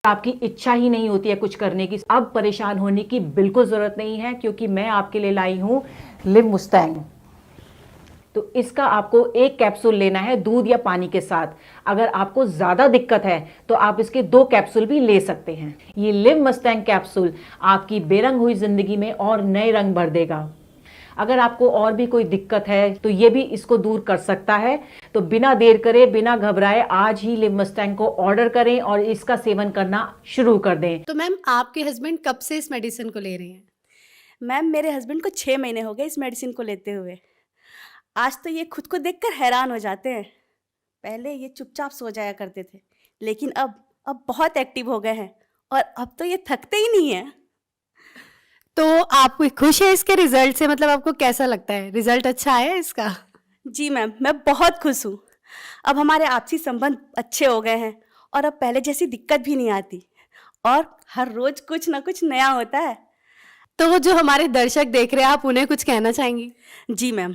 आपकी इच्छा ही नहीं होती है कुछ करने की, अब परेशान होने की बिल्कुल ज़रूरत नहीं है, क्योंकि मैं आपके लिए लाई हूँ लिव मुस्टैंग। तो इसका आपको एक कैप्सूल लेना है दूध या पानी के साथ। अगर आपको ज़्यादा दिक्कत है तो आप इसके 2 कैप्सूल भी ले सकते हैं। ये लिव मस्टैंग कैप्सूल आपकी बेरंग हुई ज़िंदगी में और नए रंग भर देगा। अगर आपको और भी कोई दिक्कत है तो ये भी इसको दूर कर सकता है। तो बिना देर करे, बिना घबराए, आज ही लिव मस्टैंग को ऑर्डर करें और इसका सेवन करना शुरू कर दें। तो मैम, आपके हस्बैंड कब से इस मेडिसिन को ले रहे हैं? मैम, मेरे हस्बैंड को 6 महीने हो गए इस मेडिसिन को लेते हुए। आज तो ये खुद को देखकर हैरान हो जाते हैं। पहले ये चुपचाप सो जाया करते थे, लेकिन अब बहुत एक्टिव हो गए हैं और अब तो ये थकते ही नहीं है। तो आप खुश है इसके रिजल्ट से? मतलब आपको कैसा लगता है, रिजल्ट अच्छा आया है इसका? जी मैम, मैं बहुत खुश हूँ। अब हमारे आपसी संबंध अच्छे हो गए हैं और अब पहले जैसी दिक्कत भी नहीं आती और हर रोज कुछ ना कुछ नया होता है। तो वो जो हमारे दर्शक देख रहे हैं, आप उन्हें कुछ कहना चाहेंगी? जी मैम,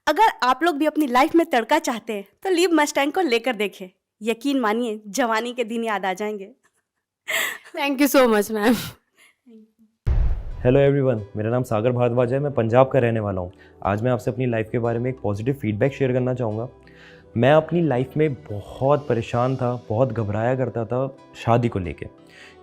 अगर आप लोग भी अपनी लाइफ में तड़का चाहते हैं तो लिव मस्टैंग को लेकर देखें। यकीन मानिए, जवानी के दिन याद आ जाएंगे। Thank you so much ma'am. Hello everyone, मेरा नाम सागर भारद्वाज है। मैं पंजाब का रहने वाला हूँ। आज मैं आपसे अपनी लाइफ के बारे में एक पॉजिटिव फीडबैक शेयर करना चाहूँगा। मैं अपनी लाइफ में बहुत परेशान था, बहुत घबराया करता था शादी को लेके,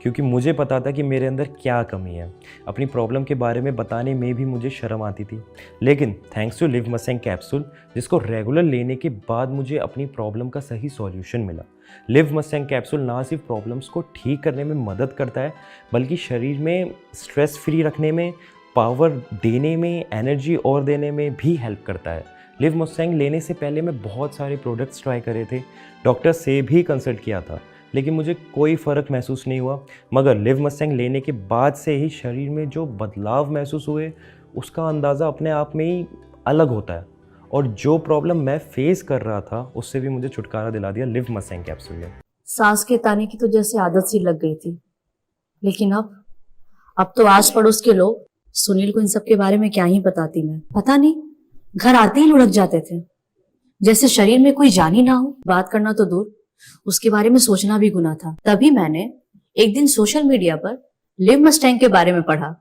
क्योंकि मुझे पता था कि मेरे अंदर क्या कमी है। अपनी प्रॉब्लम के बारे में बताने में भी मुझे शर्म आती थी। लेकिन thanks to Liv Mustang capsule, जिसको रेगुलर लेने के बाद मुझे अपनी प्रॉब्लम का सही सॉल्यूशन मिला। लिव मस्टैंग कैप्सूल ना सिर्फ प्रॉब्लम्स को ठीक करने में मदद करता है, बल्कि शरीर में स्ट्रेस फ्री रखने में, पावर देने में, एनर्जी और देने में भी हेल्प करता है। लिव मस्टैंग लेने से पहले मैं बहुत सारे प्रोडक्ट्स ट्राई करे थे, डॉक्टर से भी कंसल्ट किया था, लेकिन मुझे कोई फ़र्क महसूस नहीं हुआ। मगर लिव मस्टैंग लेने के बाद से ही शरीर में जो बदलाव महसूस हुए, उसका अंदाज़ा अपने आप में ही अलग होता है। और जो प्रॉब्लम मैं फेस कर रहा था, उससे भी मुझे छुटकारा दिला दिया लिव मस्टैंग कैप्सूल ने। सांस के ताने की तो जैसे आदत सी लग गई थी, लेकिन अब तो आस पड़ोस के लोग सुनील को इन सब के बारे में क्या ही बताती मैं। पता नहीं, घर आते ही लुढ़क जाते थे, जैसे शरीर में कोई जान ही ना हो। बात करना तो दूर, उसके बारे में सोचना भी गुनाह था। तभी मैंने एक दिन सोशल मीडिया पर लिव मस्टैंग के बारे में पढ़ा,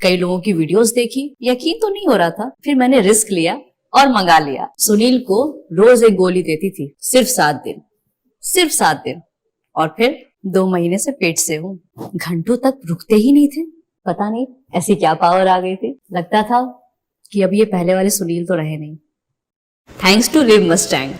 कई लोगों की वीडियोस देखी, यकीन तो नहीं हो रहा था। फिर मैंने रिस्क लिया और मंगा लिया। सुनील को रोज एक गोली देती थी, सिर्फ 7 दिन, और फिर 2 महीने से पेट से हूँ। घंटों तक रुकते ही नहीं थे। पता नहीं ऐसी क्या पावर आ गई थी। लगता था कि अब ये पहले वाले सुनील तो रहे नहीं। Thanks to Liv Mustang.